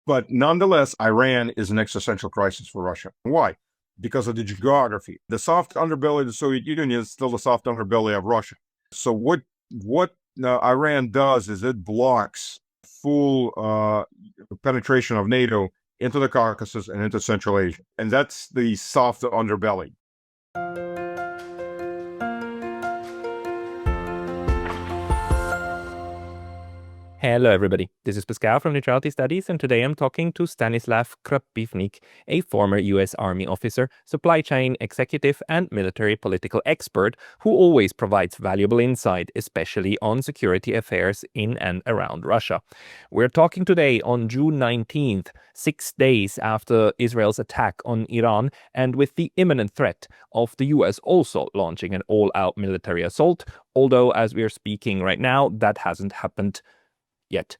But nonetheless, Iran is an existential crisis for Russia. Why? Because of the geography. The soft underbelly of the Soviet Union is still the soft underbelly of Russia. So what Iran does is it blocks full penetration of NATO into the Caucasus and into Central Asia. And that's the soft underbelly. Hello, everybody. This is Pascal from Neutrality Studies, and today I'm talking to Stanislav Krapivnik, a former U.S. Army officer, supply chain executive, and military political expert who always provides valuable insight, especially on security affairs in and around Russia. We're talking today on June 19th, 6 days after Israel's attack on Iran, and with the imminent threat of the U.S. also launching an all-out military assault, although as we are speaking right now, that hasn't happened yet.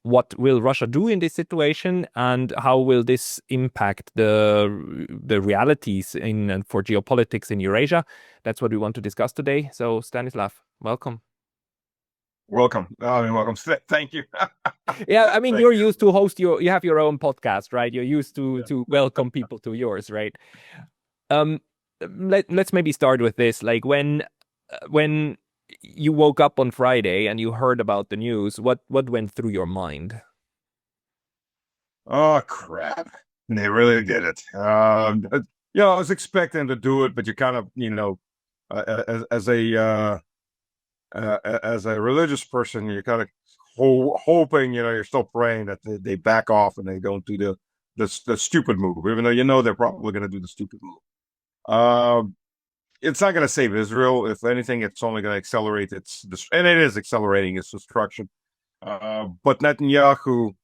What will Russia do in this situation, and how will this impact the realities for geopolitics in Eurasia? That's what we want to discuss today. So, Stanislav, welcome. Welcome. Welcome. Thank you. Yeah, I mean, you're used to host you have your own podcast, right? You're used to welcome people to yours, right? Let's maybe start with this. Like when you woke up on Friday and you heard about the news, what went through your mind? Oh, crap. They really did it. I was expecting to do it, but you kind of, as a religious person, you're kind of hoping, you're still praying that they back off and they don't do the stupid move, even though they're probably going to do the stupid move. It's not going to save Israel. If anything, it's only going to accelerate and it is accelerating its destruction. But Netanyahu,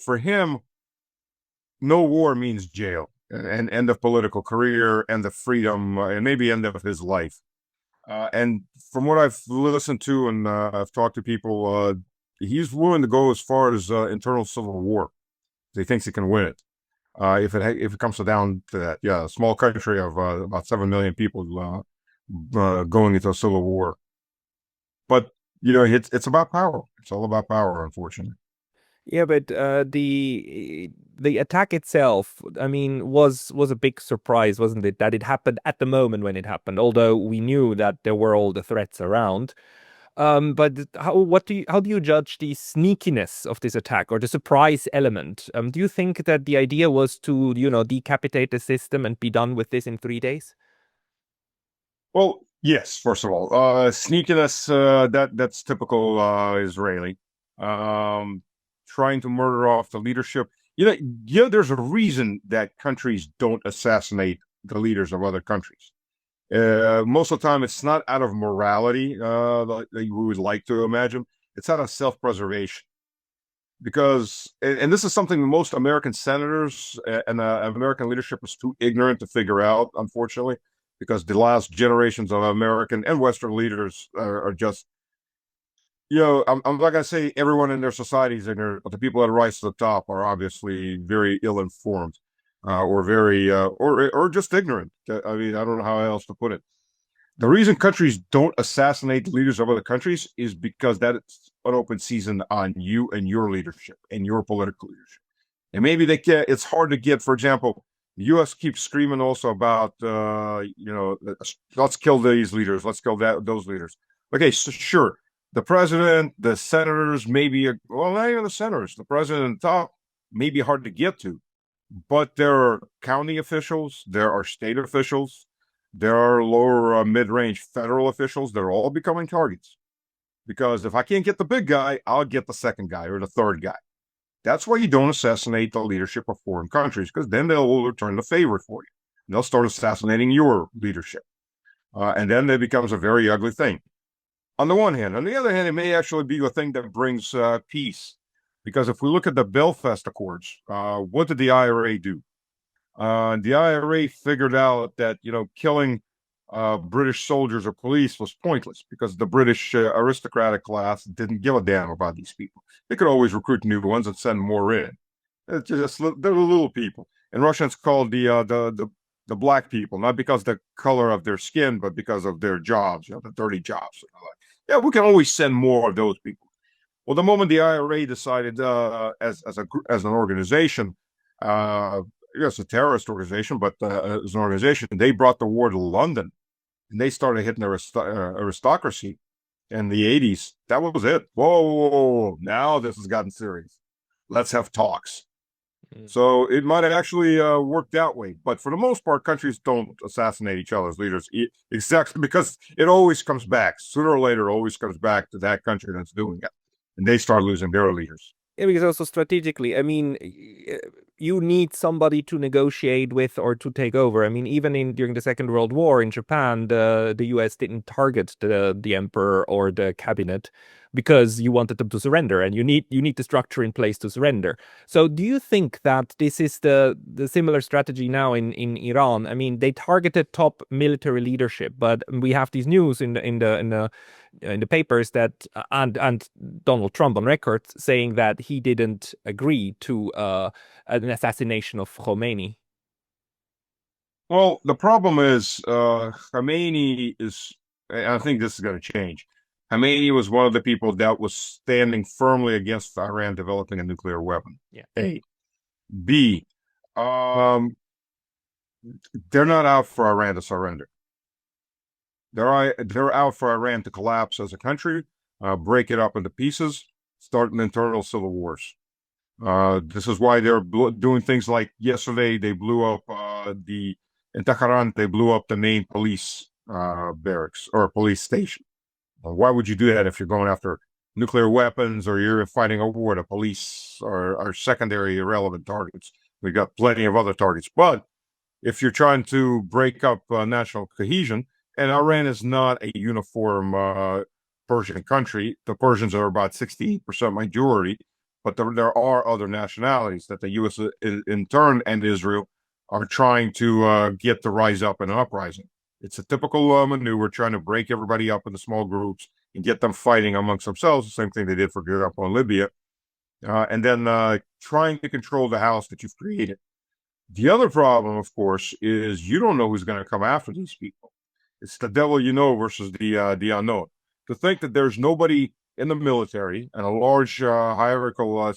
for him, no war means jail and end of political career, end of freedom, and maybe end of his life. And from what I've listened to and I've talked to people, he's willing to go as far as internal civil war. He thinks he can win it. If it comes down to that, a small country of about 7 million people going into a civil war. But it's about power. It's all about power, unfortunately. Yeah, but the attack itself, I mean, was a big surprise, wasn't it? That it happened at the moment when it happened. Although we knew that there were all the threats around. But how do you judge the sneakiness of this attack or the surprise element? Do you think that the idea was to, decapitate the system and be done with this in 3 days? Well, yes, first of all, sneakiness, that's typical Israeli. Trying to murder off the leadership. There's a reason that countries don't assassinate the leaders of other countries. Most of the time, it's not out of morality, like we would like to imagine. It's out of self-preservation. Because, and this is something most American senators and American leadership is too ignorant to figure out, unfortunately, because the last generations of American and Western leaders are just, I'm not going to say everyone in their societies, but the people that rise to the top are obviously very ill-informed. Or very, or just ignorant. I mean, I don't know how else to put it. The reason countries don't assassinate the leaders of other countries is because that's an open season on you and your leadership and your political leadership. And maybe it's hard to get, for example, the U.S. keeps screaming also about, let's kill these leaders, let's kill those leaders. Okay, so sure, the president, the senators, maybe, well, not even the senators, the president and the top may be hard to get to. But there are county officials, there are state officials, there are lower mid-range federal officials. They're all becoming targets. Because if I can't get the big guy, I'll get the second guy or the third guy. That's why you don't assassinate the leadership of foreign countries, because then they'll return the favor for you. And they'll start assassinating your leadership. And then it becomes a very ugly thing. On the one hand. On the other hand, it may actually be a thing that brings peace. Because if we look at the Belfast Accords, what did the IRA do? The IRA figured out that, killing British soldiers or police was pointless because the British aristocratic class didn't give a damn about these people. They could always recruit new ones and send more in. It's just they're little people. And Russians called the black people, not because the color of their skin, but because of their jobs, the dirty jobs. Yeah, we can always send more of those people. Well, the moment the IRA decided, as an organization, yes, a terrorist organization, but as an organization, they brought the war to London, and they started hitting aristocracy in the 80s. That was it. Whoa, whoa, whoa, whoa. Now this has gotten serious. Let's have talks. Mm. So it might have actually worked that way. But for the most part, countries don't assassinate each other's leaders, exactly because it always comes back. Sooner or later, it always comes back to that country that's doing it. And they start losing their leaders. Yeah, because also strategically, I mean, you need somebody to negotiate with or to take over. I mean, even during the Second World War in Japan, the US didn't target the emperor or the cabinet because you wanted them to surrender, and you need the structure in place to surrender. So, do you think that this is the similar strategy now in Iran? I mean, they targeted top military leadership, but we have these news in the papers that and Donald Trump on record saying that he didn't agree to an assassination of Khomeini. Well, the problem is Khomeini is, and I think this is going to change. Khomeini was one of the people that was standing firmly against Iran developing a nuclear weapon. Yeah. A. B. Um, they're not out for Iran to surrender. They're out for Iran to collapse as a country, break it up into pieces, start an internal civil wars. This is why they're doing things like yesterday they blew up in Tehran. They blew up the main police barracks or police station. Why would you do that if you're going after nuclear weapons or you're fighting over where the police are secondary irrelevant targets? We've got plenty of other targets, but if you're trying to break up national cohesion, and Iran is not a uniform Persian country. The Persians are about 68% majority, but there are other nationalities that the U.S. in turn and Israel are trying to get to rise up in an uprising. It's a typical maneuver trying to break everybody up into small groups and get them fighting amongst themselves. The same thing they did for example in Libya, and then trying to control the house that you've created. The other problem, of course, is you don't know who's going to come after these people. It's the devil you know versus the unknown. To think that there's nobody in the military and a large hierarchical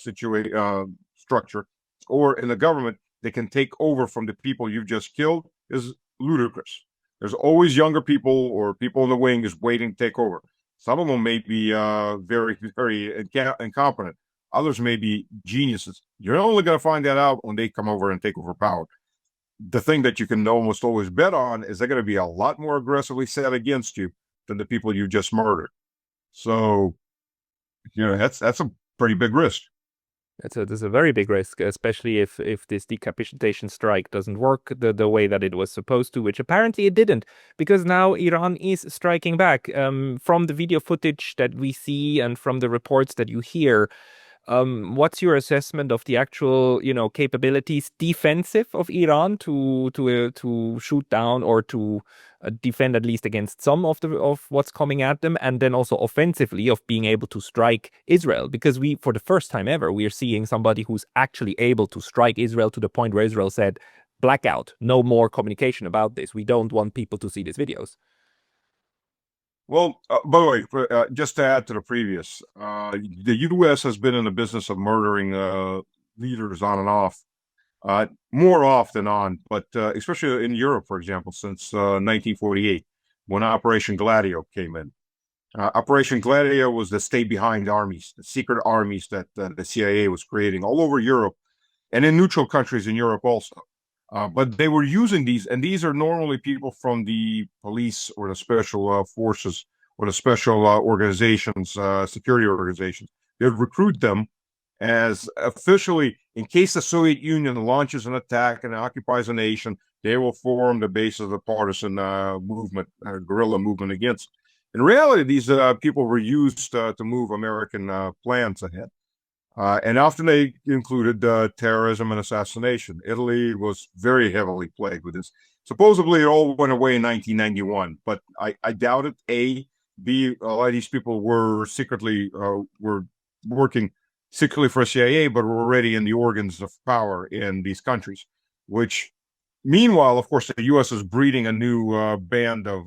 structure or in the government that can take over from the people you've just killed is ludicrous. There's always younger people or people in the wing is waiting to take over. Some of them may be very, very incompetent. Others may be geniuses. You're only going to find that out when they come over and take over power. The thing that you can almost always bet on is they're going to be a lot more aggressively set against you than the people you just murdered. So, that's a pretty big risk. That's a very big risk, especially if this decapitation strike doesn't work the way that it was supposed to, which apparently it didn't, because now Iran is striking back. From the video footage that we see and from the reports that you hear, what's your assessment of the actual, capabilities defensive of Iran to shoot down or to defend at least against some of what's coming at them, and then also offensively of being able to strike Israel? Because for the first time ever, we are seeing somebody who's actually able to strike Israel to the point where Israel said, blackout, no more communication about this. We don't want people to see these videos. Well, by the way, just to add to the previous, the U.S. has been in the business of murdering leaders on and off, more off than on, but especially in Europe, for example, since 1948, when Operation Gladio came in. Operation Gladio was the stay-behind armies, the secret armies that the CIA was creating all over Europe and in neutral countries in Europe also. But they were using these, and these are normally people from the police or the special forces or the special organizations, security organizations. They'd recruit them as officially, in case the Soviet Union launches an attack and occupies a nation, they will form the base of the partisan movement, guerrilla movement against. In reality, these people were used to move American plans ahead. And often they included terrorism and assassination. Italy was very heavily plagued with this. Supposedly, it all went away in 1991, but I doubt it. A, B, a lot of these people were were working secretly for CIA, but were already in the organs of power in these countries. Which, meanwhile, of course, the U.S. is breeding a new band of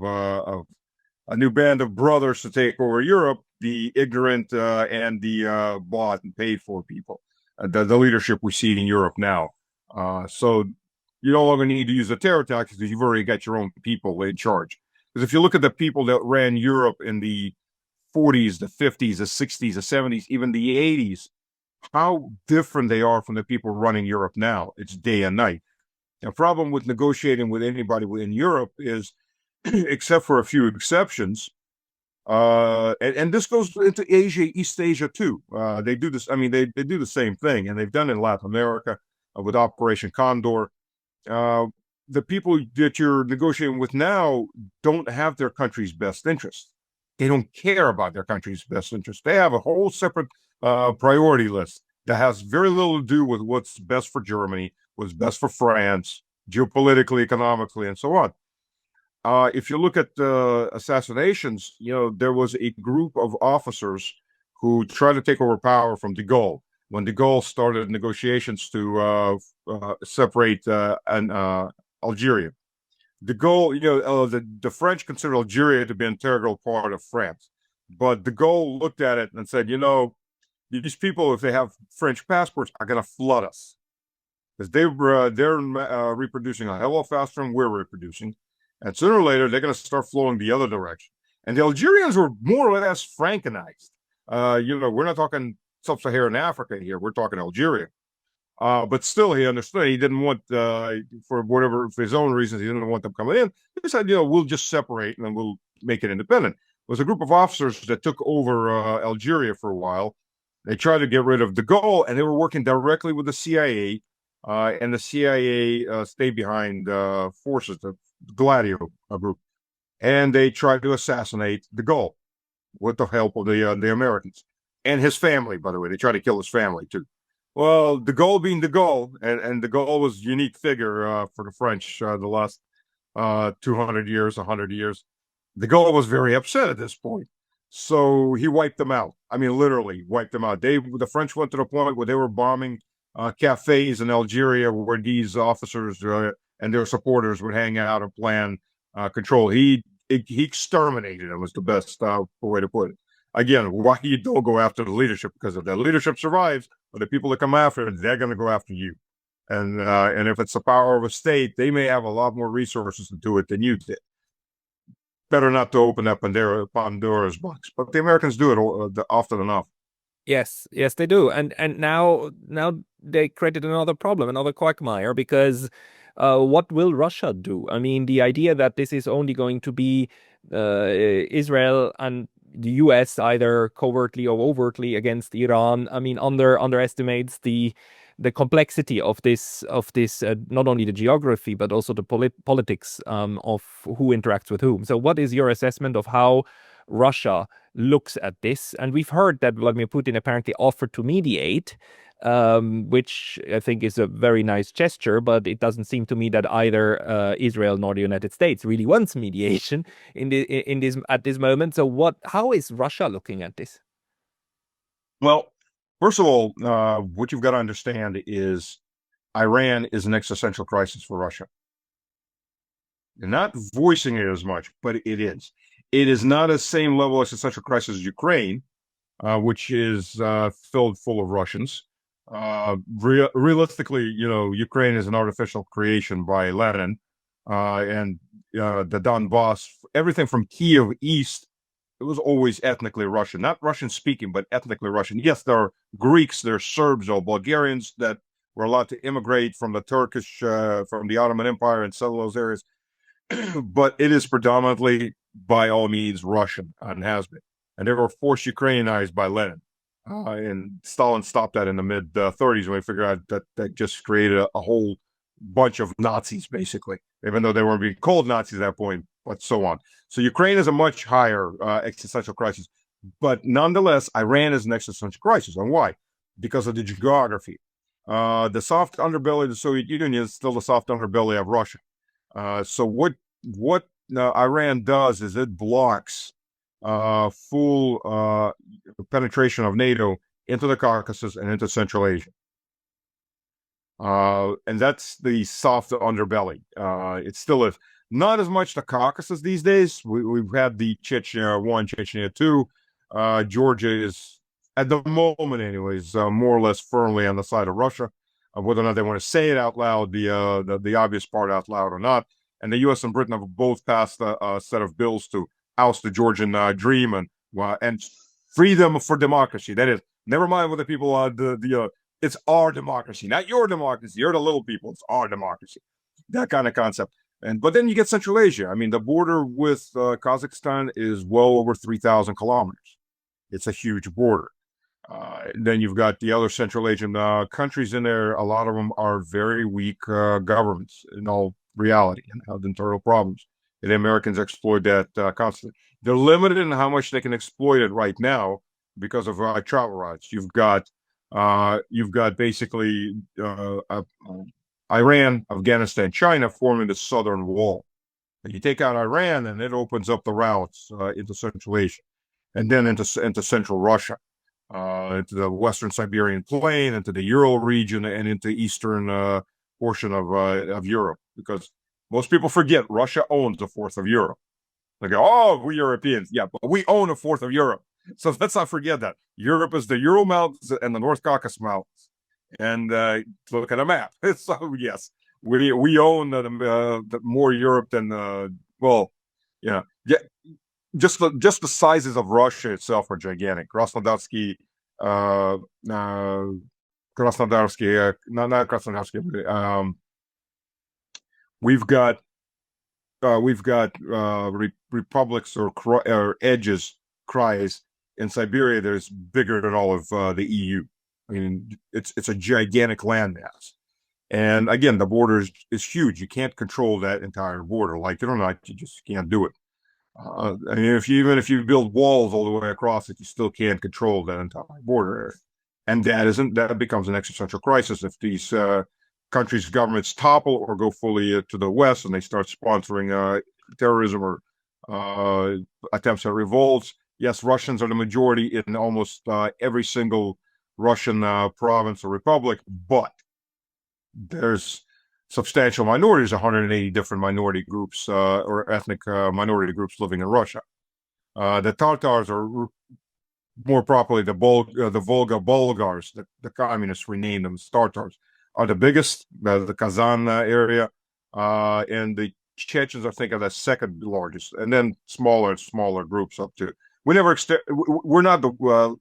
brothers to take over Europe. the ignorant and the bought and paid for people. The leadership we see in Europe now. So you no longer need to use the terror tactics because you've already got your own people in charge. Because if you look at the people that ran Europe in the 40s, the 50s, the 60s, the 70s, even the 80s, how different they are from the people running Europe now. It's day and night. The problem with negotiating with anybody in Europe is, except for a few exceptions, and this goes into Asia, East Asia too. They do this. I mean, they do the same thing, and they've done it in Latin America with Operation Condor. The people that you're negotiating with now don't have their country's best interest. They don't care about their country's best interest. They have a whole separate priority list that has very little to do with what's best for Germany, what's best for France, geopolitically, economically, and so on. If you look at assassinations, there was a group of officers who tried to take over power from de Gaulle when de Gaulle started negotiations to separate Algeria. De Gaulle, the French considered Algeria to be an integral part of France, but de Gaulle looked at it and said, these people, if they have French passports, are going to flood us because they're reproducing a hell of a lot faster than we're reproducing. And sooner or later, they're going to start flowing the other direction. And the Algerians were more or less Frankenized. We're not talking sub-Saharan Africa here. We're talking Algeria. But still, he understood. He didn't want, for his own reasons, he didn't want them coming in. He said, we'll just separate and then we'll make it independent. It was a group of officers that took over Algeria for a while. They tried to get rid of de Gaulle, and they were working directly with the CIA. And the CIA stayed behind forces, the Gladio group, and they tried to assassinate de Gaulle with the help of the Americans and his family. By the way, they tried to kill his family too. Well, de Gaulle being de Gaulle, and de Gaulle was a unique figure for the French the last 200 years, 100 years. De Gaulle was very upset at this point, so he wiped them out. I mean, literally wiped them out. The French went to the point where they were bombing cafes in Algeria where these officers and their supporters would hang out and plan control. He exterminated them was the best way to put it. Again, why you don't go after the leadership? Because if the leadership survives, or the people that come after it, they're going to go after you. And if it's the power of a state, they may have a lot more resources to do it than you did. Better not to open up Pandora's box. But the Americans do it often enough. Yes, they do, and now they created another problem, another quagmire, because what will Russia do? I mean, the idea that this is only going to be Israel and the US either covertly or overtly against Iran, I mean, underestimates the complexity of this not only the geography but also the politics of who interacts with whom. So, what is your assessment of how Russia looks at this? And we've heard that Vladimir Putin apparently offered to mediate, which I think is a very nice gesture, but it doesn't seem to me that either Israel nor the United States really wants mediation at this moment. So how is Russia looking at this? Well, first of all, what you've got to understand is Iran is an existential crisis for Russia. They're not voicing it as much, but it is. It is not the same level of existential crisis as Ukraine, which is filled full of Russians. Realistically, Ukraine is an artificial creation by Lenin, and the Donbass, everything from Kiev east, it was always ethnically Russian, not Russian speaking, but ethnically Russian. Yes, there are Greeks, there are Serbs or Bulgarians that were allowed to immigrate from the Turkish, from the Ottoman Empire and settle those areas, but it is predominantly, by all means, Russian and has been. And they were forced Ukrainianized by Lenin. And Stalin stopped that in the mid 30s when he figured out that just created a whole bunch of Nazis, basically, even though they weren't being called Nazis at that point, but so on. So Ukraine is a much higher existential crisis. But nonetheless, Iran is an existential crisis. And why? Because of the geography. The soft underbelly of the Soviet Union is still the soft underbelly of Russia. So what Iran does is it blocks full penetration of NATO into the Caucasus and into Central Asia. And that's the soft underbelly. It still is. Not as much the Caucasus these days. We've had the Chechnya 1, Chechnya 2. Georgia is, at the moment, anyways, more or less firmly on the side of Russia. Whether or not they want to say it out loud, the obvious part out loud or not. And the U.S. and Britain have both passed a set of bills to oust the Georgian dream and freedom for democracy. That is, never mind what the people it's our democracy, not your democracy. You're the little people. It's our democracy. That kind of concept. But then you get Central Asia. I mean, the border with Kazakhstan is well over 3,000 kilometers. It's a huge border. Then you've got the other Central Asian countries in there. A lot of them are very weak governments in all reality and have internal problems. And the Americans exploit that constantly. They're limited in how much they can exploit it right now because of travel routes. You've got basically Iran, Afghanistan, China forming the southern wall. And you take out Iran, and it opens up the routes into Central Asia, and then into central Russia, into the Western Siberian Plain, into the Ural region, and into eastern portion of Europe. Because most people forget Russia owns a fourth of Europe. They go, "Oh, we Europeans, yeah, but we own a fourth of Europe." So let's not forget that Europe is the Ural Mountains and the North Caucasus Mountains. And look at a map. So yes, we own the more Europe than well, yeah, yeah. Just the sizes of Russia itself are gigantic. Krasnodarsky, Krasnodarsky, not Krasnodarsky. We've got republics or edges, cries in Siberia. There's bigger than all of the EU. I mean, it's a gigantic landmass, and again, the border is huge. You can't control that entire border, like it or not. You just can't do it. I mean, even if you build walls all the way across it, you still can't control that entire border area, and that becomes an existential crisis if these countries' governments topple or go fully to the west and they start sponsoring terrorism or attempts at revolts. Yes, Russians are the majority in almost every single Russian province or republic, but there's substantial minorities, 180 different minority groups or ethnic minority groups living in Russia. The Tatars are more properly the Volga Bulgars, the communists renamed them as Tatars, are the biggest, the Kazan area, and the Chechens, I think, are the second largest, and then smaller and smaller groups up to. We're not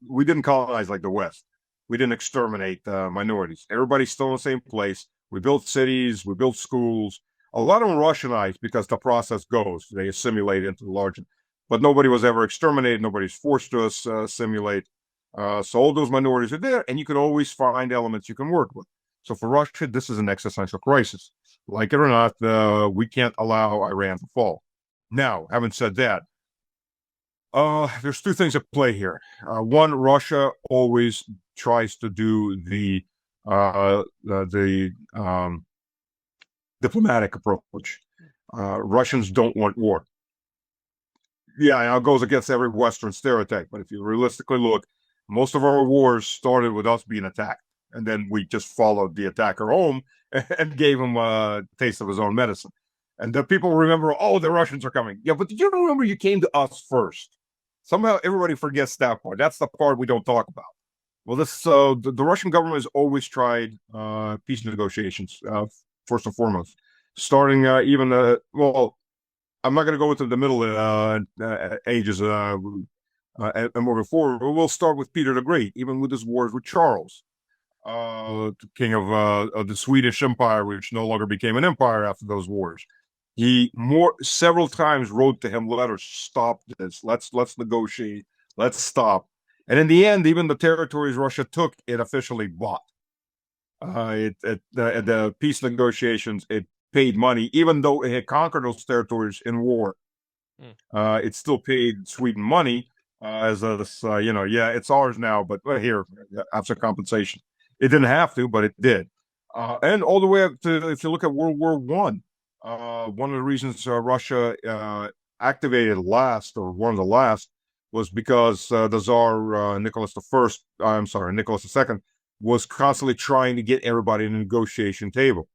we didn't colonize like the West. We didn't exterminate minorities. Everybody's still in the same place. We built cities, we built schools. A lot of them Russianized because the process goes. They assimilate into the large, but nobody was ever exterminated. Nobody's forced to assimilate. So all those minorities are there, and you can always find elements you can work with. So for Russia, this is an existential crisis. Like it or not, we can't allow Iran to fall. Now, having said that, there's two things at play here. One, Russia always tries to do the diplomatic approach. Russians don't want war. Yeah, it goes against every Western stereotype. But if you realistically look, most of our wars started with us being attacked, and then we just followed the attacker home and gave him a taste of his own medicine. And the people remember, oh, the Russians are coming. Yeah, but did you remember you came to us first? Somehow everybody forgets that part. That's the part we don't talk about. Well, the Russian government has always tried peace negotiations, first and foremost, starting well, I'm not going to go into the middle ages and moving forward. But we'll start with Peter the Great, even with his wars with Charles, king of the Swedish Empire, which no longer became an empire after those wars. He several times wrote to him letters, stop this, let's negotiate, let's stop. And in the end, even the territories Russia took, it officially bought. The peace negotiations, it paid money, even though it had conquered those territories in war. It still paid Sweden money as yeah, it's ours now, but here, have some compensation. It didn't have to, but it did. And all the way up to, if you look at World War One, one of the reasons Russia activated last, or one of the last, was because the Tsar Nicholas II was constantly trying to get everybody in a negotiation table.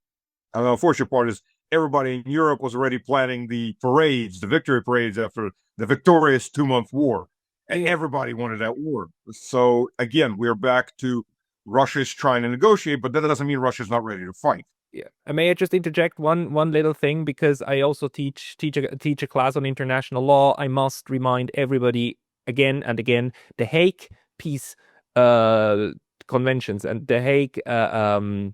And the unfortunate part is everybody in Europe was already planning the victory parades after the victorious 2-month war. Everybody wanted that war. So again, we're back to Russia's trying to negotiate, but that doesn't mean Russia's not ready to fight. Yeah. And may I just interject one little thing, because I also teach a class on international law. I must remind everybody again and again, the Hague Peace conventions and the Hague the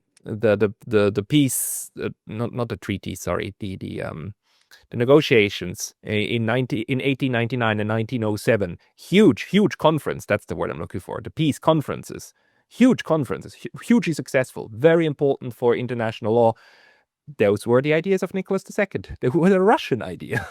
peace not the treaty, sorry, the negotiations in 1899 and 1907. Huge conference. That's the word I'm looking for. The peace conferences. Huge conferences, hugely successful, very important for international law. Those were the ideas of Nicholas II. They were a Russian idea.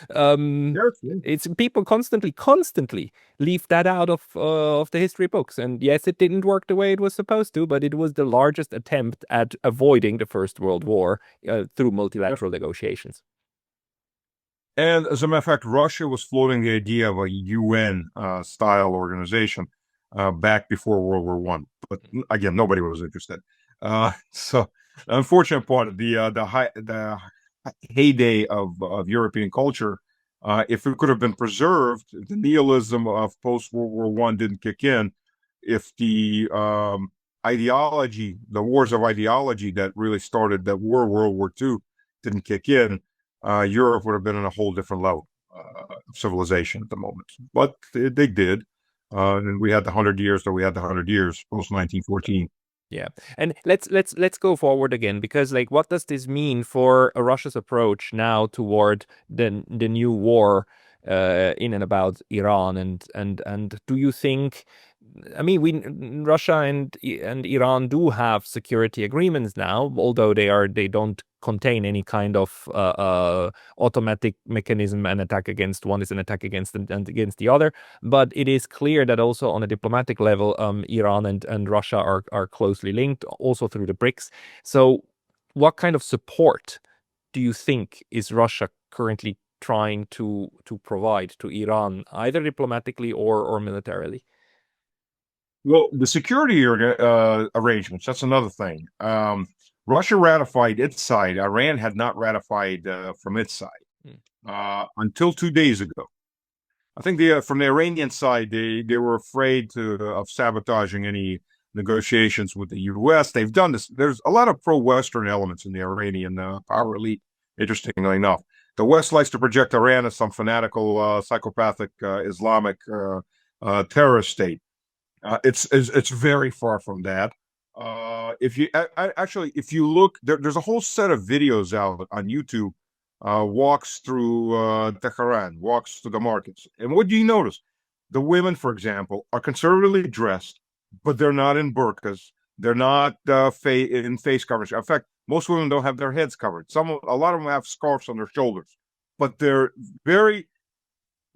It's people constantly leave that out of the history books. And yes, it didn't work the way it was supposed to, but it was the largest attempt at avoiding the First World War through multilateral negotiations. And as a matter of fact, Russia was floating the idea of a UN style organization back before World War I. But again, nobody was interested. So the unfortunate part of the heyday of European culture, if it could have been preserved, the nihilism of post-World War I didn't kick in. If the ideology, the wars of ideology that really started that World War II didn't kick in, Europe would have been on a whole different level of civilization at the moment. But they did. And we had the 100 years that we had the 100 years post 1914. Yeah, and let's go forward again, because like, what does this mean for Russia's approach now toward the new war in and about Iran, and do you think? I mean, Russia and Iran do have security agreements now, although they don't contain any kind of automatic mechanism. An attack against one is an attack against and against the other. But it is clear that also on a diplomatic level, Iran and Russia are closely linked, also through the BRICS. So, what kind of support do you think is Russia currently trying to provide to Iran, either diplomatically or militarily? Well, the security arrangements, that's another thing. Russia ratified its side. Iran had not ratified from its side until 2 days ago. I think from the Iranian side, they were afraid of sabotaging any negotiations with the U.S. They've done this. There's a lot of pro-Western elements in the Iranian power elite, interestingly enough. The West likes to project Iran as some fanatical, psychopathic Islamic terrorist state. It's very far from that. If you look, there's a whole set of videos out on YouTube, walks through Tehran, walks through the markets. And what do you notice? The women, for example, are conservatively dressed, but they're not in burqas. They're not in face coverage. In fact, most women don't have their heads covered. A lot of them have scarves on their shoulders, but they're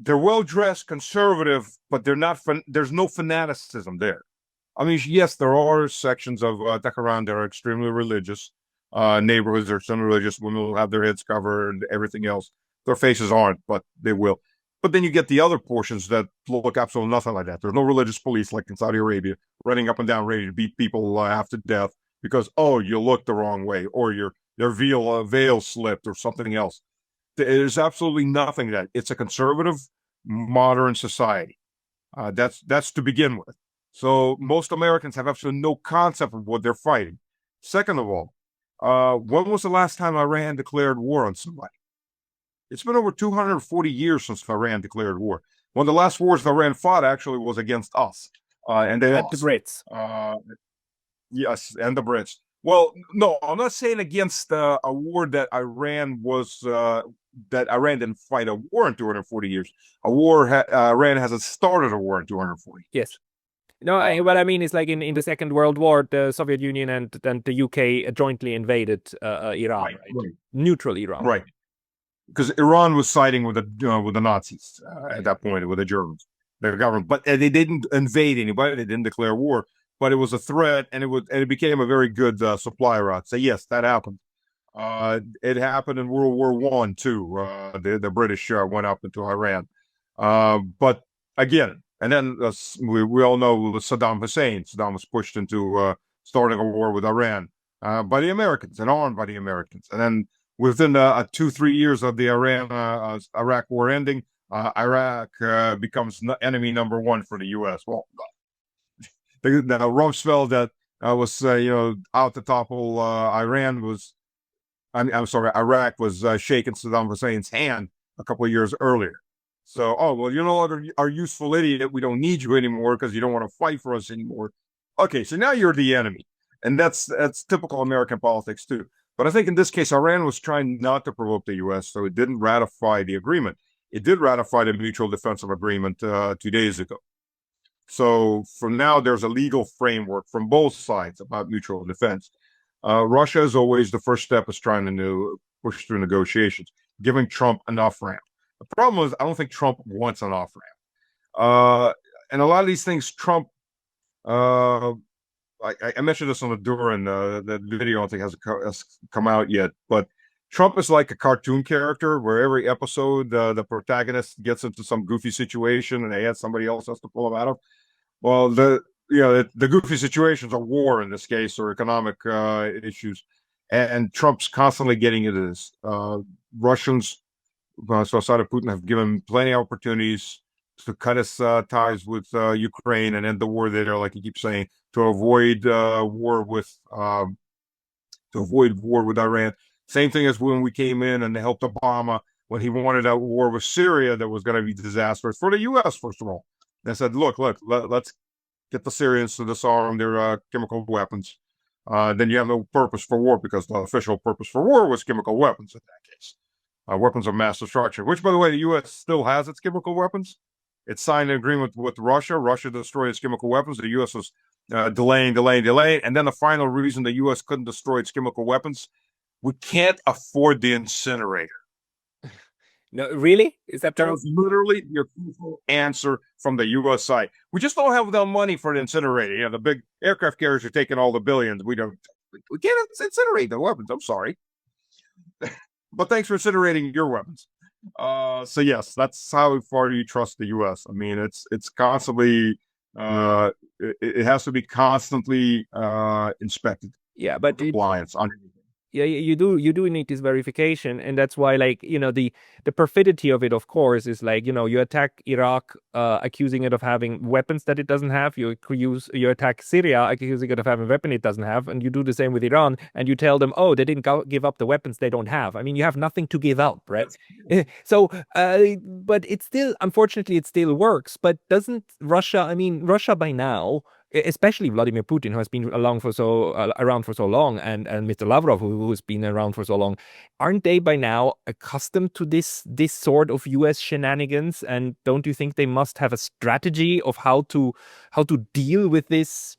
well dressed, conservative, but they're not. There's no fanaticism there. I mean, yes, there are sections of Tehran that are extremely religious. Neighborhoods are extremely religious. Women will have their heads covered and everything else. Their faces aren't, but they will. But then you get the other portions that look absolutely nothing like that. There's no religious police like in Saudi Arabia running up and down ready to beat people half to death because, oh, you look the wrong way, or your veil slipped, or something else. There's absolutely nothing that. It's a conservative, modern society. That's to begin with. So most Americans have absolutely no concept of what they're fighting. Second of all, when was the last time Iran declared war on somebody? It's been over 240 years since Iran declared war. One of the last wars Iran fought actually was against us, and they lost. The Brits. Yes, and the Brits. Well, no, I'm not saying against a war that Iran didn't fight a war in 240 years. Iran hasn't started a war in 240. Yes. No, what I mean is, like, in the Second World War, the Soviet Union and the UK jointly invaded Iran, right? Neutral Iran. Right. Because Iran was siding with the Nazis at that point, with the Germans, their government. But they didn't invade anybody. They didn't declare war. But it was a threat, and it became a very good supply route. So yes, that happened. It happened in World War I too. The British went up into Iran. But again, and then we all know Saddam Hussein. Saddam was pushed into starting a war with Iran by the Americans and armed by the Americans. And then within 2-3 years of the Iraq war ending, Iraq becomes enemy number one for the U.S. Well, the Rumsfeld that was out to topple Iran was I'm sorry, Iraq was shaking Saddam Hussein's hand a couple of years earlier. So, oh, well, you know what, our useful idiot, we don't need you anymore because you don't want to fight for us anymore. Okay, so now you're the enemy. And that's typical American politics too. But I think in this case, Iran was trying not to provoke the U.S., so it didn't ratify the agreement. It did ratify the mutual defensive agreement 2 days ago. So for now, there's a legal framework from both sides about mutual defense. Russia, as always, the first step is trying to push through negotiations, giving Trump an off ramp. The problem is, I don't think Trump wants an off ramp. And a lot of these things, Trump, uh, I mentioned this on the Durin, the video I don't think has come out yet, but Trump is like a cartoon character where every episode the protagonist gets into some goofy situation and they had somebody else has to pull him out of. Well, the goofy situations are war in this case or economic issues, and Trump's constantly getting into this. Russians, so outside of Putin, have given plenty of opportunities to cut his ties with Ukraine and end the war there, like he keeps saying, to avoid war with Iran. Same thing as when we came in and helped Obama when he wanted a war with Syria that was going to be disastrous for the U.S. First of all, they said, look, let's get the Syrians to disarm their chemical weapons. Then you have no purpose for war because the official purpose for war was chemical weapons in that case. Weapons of mass destruction, which, by the way, the U.S. still has its chemical weapons. It signed an agreement with Russia. Russia destroyed its chemical weapons. The U.S. was delaying. And then the final reason the U.S. couldn't destroy its chemical weapons, we can't afford the incinerator. No, really? Is that That was literally the official answer from the U.S. side. We just don't have the money for the incinerator. You know, the big aircraft carriers are taking all the billions. We can't incinerate the weapons. I'm sorry. But thanks for incinerating your weapons. So yes, that's how far you trust the U.S. I mean, it's constantly it has to be constantly inspected. Yeah, but compliance on. Yeah, you do need this verification, and that's why, like, the perfidity of it, of course, is like, you attack Iraq, accusing it of having weapons that it doesn't have. You attack Syria, accusing it of having a weapon it doesn't have, and you do the same with Iran, and you tell them, oh, they didn't give up the weapons they don't have. I mean, you have nothing to give up, right? So, but it still, unfortunately, it still works. But doesn't Russia? I mean, Russia by now, especially Vladimir Putin, who has been around for so long, and Mr. Lavrov, who's been around for so long, aren't they by now accustomed to this sort of U.S. shenanigans? And don't you think they must have a strategy of how to deal with this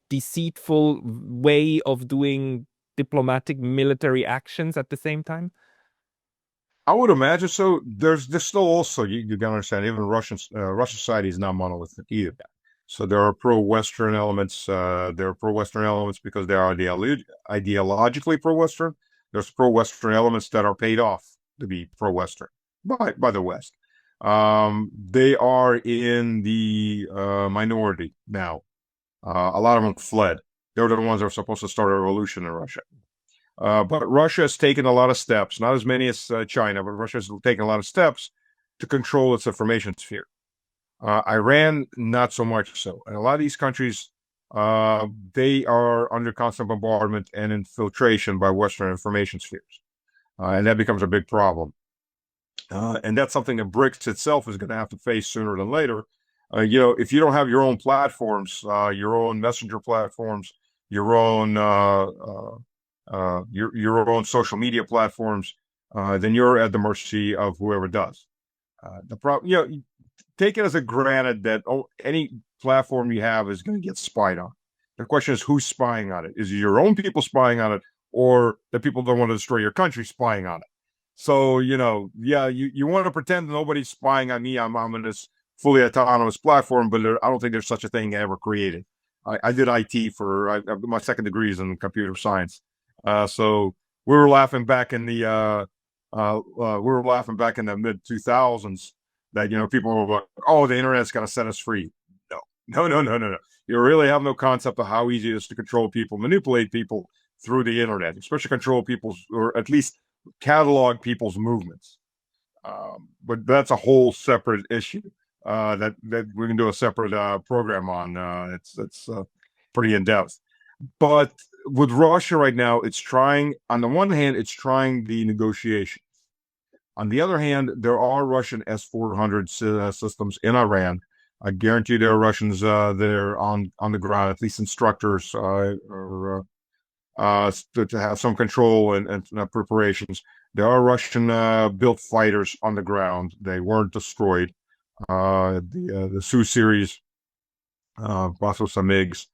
deceitful way of doing diplomatic military actions at the same time? I would imagine so. There's still also you gotta understand, even Russian society is not monolithic either. So there are pro-Western elements. There are pro-Western elements because they are ideologically pro-Western. There's pro-Western elements that are paid off to be pro-Western by the West. They are in the minority now. A lot of them fled. They were the ones that were supposed to start a revolution in Russia. But Russia has taken a lot of steps, not as many as China, but Russia has taken a lot of steps to control its information sphere. Iran, not so much so. And a lot of these countries, they are under constant bombardment and infiltration by Western information spheres. And that becomes a big problem. And that's something that BRICS itself is going to have to face sooner than later. If you don't have your own platforms, your own messenger platforms, your own your own social media platforms, then you're at the mercy of whoever does. The problem, take it as a granted that any platform you have is going to get spied on. The question is, who's spying on it? Is it your own people spying on it, or the people that want to destroy your country spying on it? So, you want to pretend that nobody's spying on me. I'm on this fully autonomous platform, but I don't think there's such a thing ever created. I did IT my second degree is in computer science. So we were laughing back in the mid 2000s that, people were like, oh, the internet's going to set us free. No. You really have no concept of how easy it is to control people, manipulate people through the internet, especially control people's, or at least catalog people's movements. But that's a whole separate issue that we can do a separate program on. It's pretty in depth. But with Russia right now, it's trying. On the one hand, it's trying the negotiation. On the other hand, there are Russian S-400 systems in Iran. I guarantee there are Russians there on the ground, at least instructors or to have some control and preparations. There are Russian built fighters on the ground. They weren't destroyed. The Su series, also some MiGs.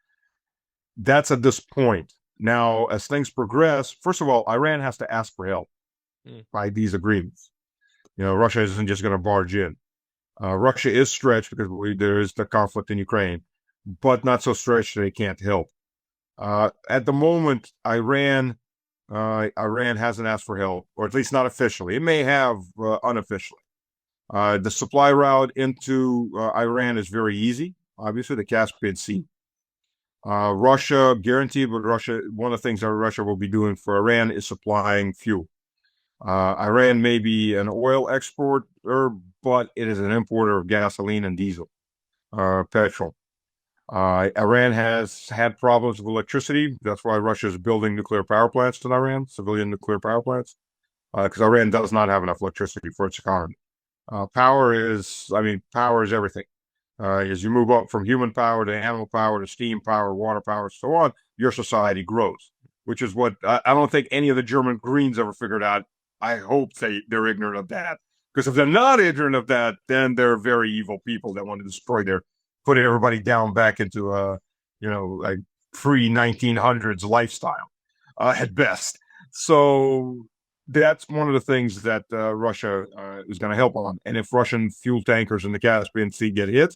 That's at this point. Now, as things progress, first of all, Iran has to ask for help by these agreements. Russia isn't just going to barge in. Russia is stretched because there is the conflict in Ukraine, but not so stretched that they can't help. At the moment, Iran hasn't asked for help, or at least not officially. It may have unofficially. The supply route into Iran is very easy. Obviously, the Caspian Sea. Russia guaranteed, but one of the things that Russia will be doing for Iran is supplying fuel. Iran may be an oil exporter, but it is an importer of gasoline and diesel, petrol. Iran has had problems with electricity. That's why Russia is building nuclear power plants in Iran, civilian nuclear power plants, because Iran does not have enough electricity for its economy. Power is everything. As you move up from human power to animal power to steam power, water power, so on, your society grows, which is what I don't think any of the German Greens ever figured out. I hope they're ignorant of that, because if they're not ignorant of that, then they're very evil people that want to put everybody down back into like pre-1900s lifestyle at best. So that's one of the things that Russia is going to help on. And if Russian fuel tankers in the Caspian Sea get hit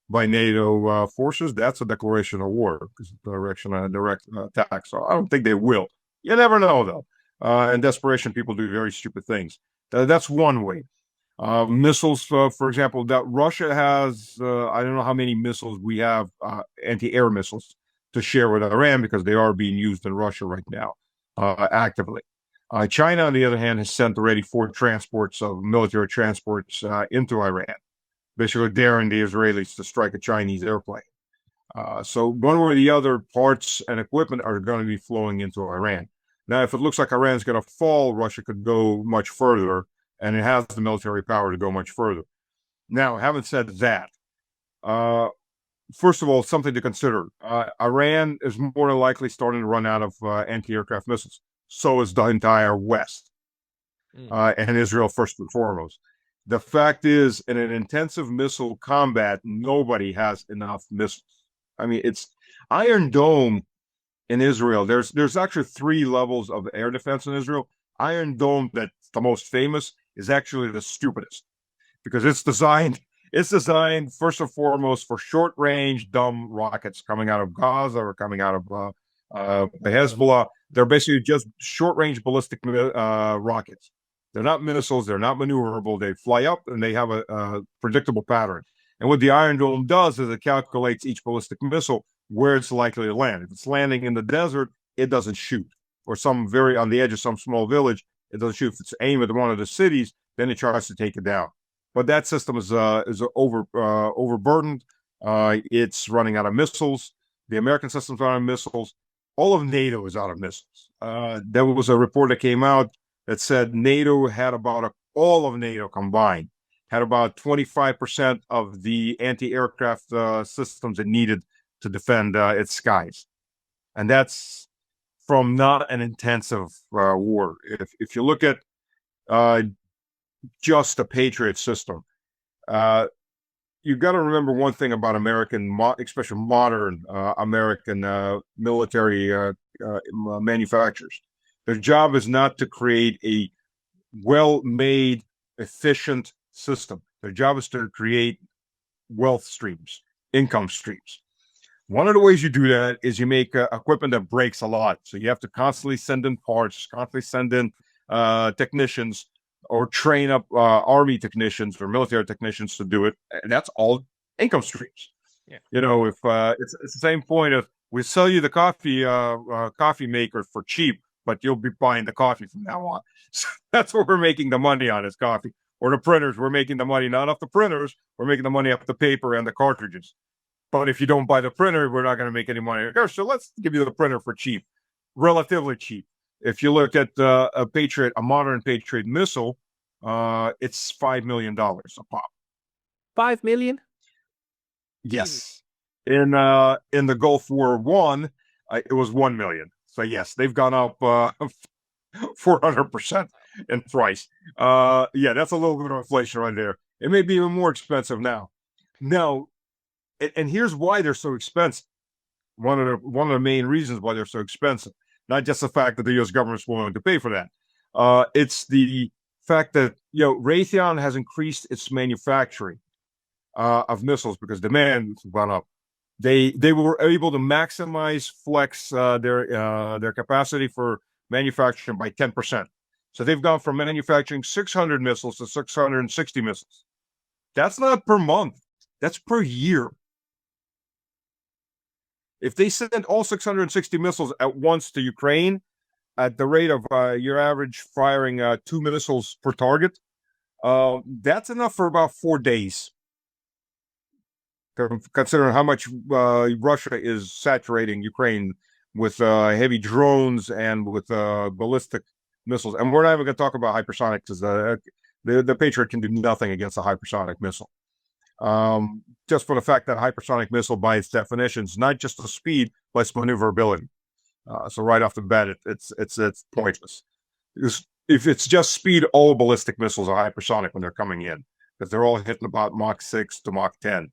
by NATO forces, that's a declaration of war, because it's a direct attack. So I don't think they will. You never know, though. In desperation, people do very stupid things. That's one way. Missiles, for example, that Russia has, I don't know how many missiles we have, anti-air missiles, to share with Iran, because they are being used in Russia right now, actively. China, on the other hand, has sent already 4 transports of military transports into Iran, basically daring the Israelis to strike a Chinese airplane. So one way or the other, parts and equipment are going to be flowing into Iran. Now, if it looks like Iran's going to fall, Russia could go much further, and it has the military power to go much further. Now, having said that, first of all, something to consider. Iran is more than likely starting to run out of anti-aircraft missiles. So is the entire West, and Israel first and foremost. The fact is, in an intensive missile combat, nobody has enough missiles. I mean, it's Iron Dome in Israel. There's actually 3 levels of air defense in Israel. Iron Dome, that's the most famous, is actually the stupidest, because it's designed first and foremost for short range dumb rockets coming out of Gaza or coming out of the Hezbollah. They're basically just short range ballistic rockets. They're not missiles. They're not maneuverable. They fly up and they have a predictable pattern. And what the Iron Dome does is it calculates each ballistic missile where it's likely to land. If it's landing in the desert, it doesn't shoot. Or on the edge of some small village, it doesn't shoot. If it's aimed at one of the cities, then it tries to take it down. But that system is overburdened. It's running out of missiles. The American system's out of missiles. All of NATO is out of missiles. There was a report that came out that said NATO had all of NATO combined had about 25% of the anti-aircraft systems it needed to defend its skies. And that's from not an intensive war. If you look at just the Patriot system, you've got to remember one thing about especially modern American military manufacturers. Their job is not to create a well-made, efficient system. Their job is to create wealth streams, income streams. One of the ways you do that is you make equipment that breaks a lot. So you have to constantly send in parts, constantly send in technicians, or train up army technicians or military technicians to do it. And that's all income streams. Yeah. If it's the same point of, we sell you the coffee maker for cheap, but you'll be buying the coffee from now on. So that's what we're making the money on, is coffee. Or the printers, we're making the money not off the printers, we're making the money off the paper and the cartridges. But if you don't buy the printer, we're not going to make any money. So let's give you the printer for cheap, relatively cheap. If you look at a modern Patriot missile, it's $5 million a pop. 5 million? Yes. In the Gulf War One, it was 1 million. So yes, they've gone up 400% in price. Yeah, that's a little bit of inflation right there. It may be even more expensive now. Now, and here's why they're so expensive. One of the main reasons why they're so expensive, not just the fact that the U.S. government's willing to pay for that. It's the fact that Raytheon has increased its manufacturing of missiles because demand went up. They were able to maximize flex their capacity for manufacturing by 10%. So they've gone from manufacturing 600 missiles to 660 missiles. That's not per month. That's per year. If they send all 660 missiles at once to Ukraine at the rate of your average firing 2 missiles per target, that's enough for about 4 days. Considering how much Russia is saturating Ukraine with heavy drones and with ballistic missiles. And we're not even going to talk about hypersonic because the Patriot can do nothing against a hypersonic missile. Just for the fact that a hypersonic missile, by its definition, is not just the speed, but its maneuverability. So right off the bat, it's pointless. If it's just speed, all ballistic missiles are hypersonic when they're coming in because they're all hitting about Mach 6 to Mach 10.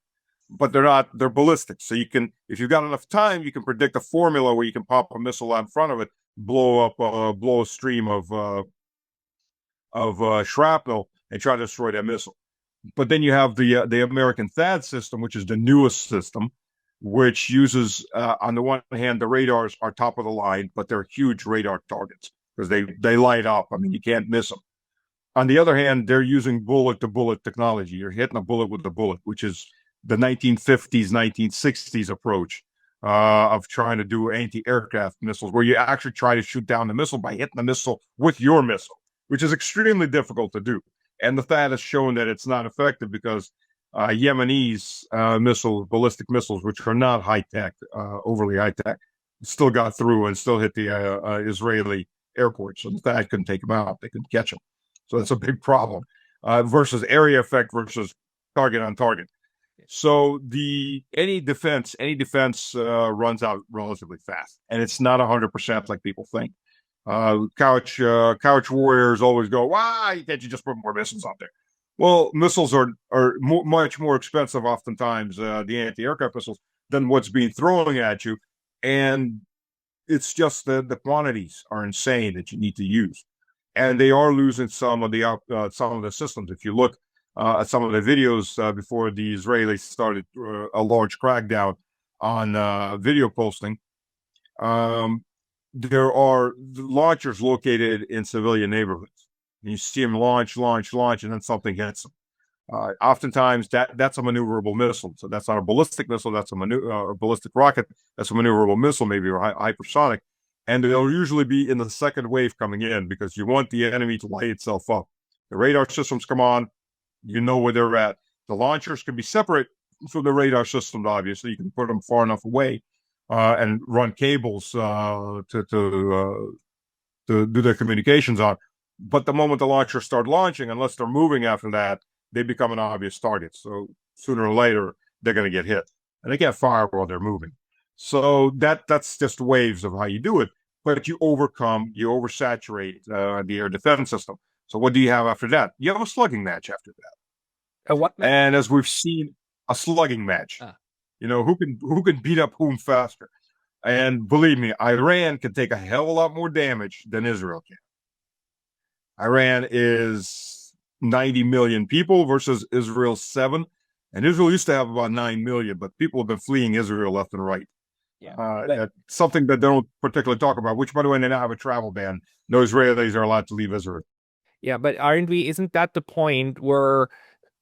But they're ballistic. So you can, if you've got enough time, you can predict a formula where you can pop a missile out in front of it, blow a stream of shrapnel and try to destroy that missile. But then you have the American THAAD system, which is the newest system, which uses on the one hand the radars are top of the line, but they're huge radar targets because they light up. I mean, you can't miss them. On the other hand, they're using bullet-to-bullet technology. You're hitting a bullet with a bullet, which is the 1950s, 1960s approach of trying to do anti-aircraft missiles, where you actually try to shoot down the missile by hitting the missile with your missile, which is extremely difficult to do. And the THAAD has shown that it's not effective because Yemenis ballistic missiles, which are not high-tech, overly high-tech, still got through and still hit the Israeli airport. So the THAAD couldn't take them out. They couldn't catch them. So that's a big problem versus area effect versus target on target. So any defense runs out relatively fast, and it's not 100% like people think. Couch warriors always go, why can't you just put more missiles out there? Well, missiles are much more expensive oftentimes, the anti-aircraft missiles, than what's being thrown at you, and it's just the quantities are insane that you need to use, and they are losing some of the systems. If you look at some of the videos before the Israelis started a large crackdown on video posting, there are launchers located in civilian neighborhoods. And you see them launch, and then something hits them. Oftentimes, that's a maneuverable missile. So that's not a ballistic missile. That's a ballistic rocket. That's a maneuverable missile, maybe, or hypersonic. And they'll usually be in the second wave coming in because you want the enemy to light itself up. The radar systems come on. You know where they're at. The launchers can be separate from the radar systems, obviously. You can put them far enough away and run cables to do their communications on. But the moment the launchers start launching, unless they're moving after that, they become an obvious target. So sooner or later, they're going to get hit. And they can't fire while they're moving. So that's just waves of how you do it. But you oversaturate the air defense system. So what do you have after that? You have a slugging match after that. What match? And as we've seen, a slugging match. Who can beat up whom faster. And believe me, Iran can take a hell of a lot more damage than Israel can. Iran is 90 million people versus Israel's 7. And Israel used to have about 9 million, but people have been fleeing Israel left and right. Yeah, something that they don't particularly talk about, which, by the way, they now have a travel ban. No Israelis are allowed to leave Israel. Yeah, but isn't that the point where,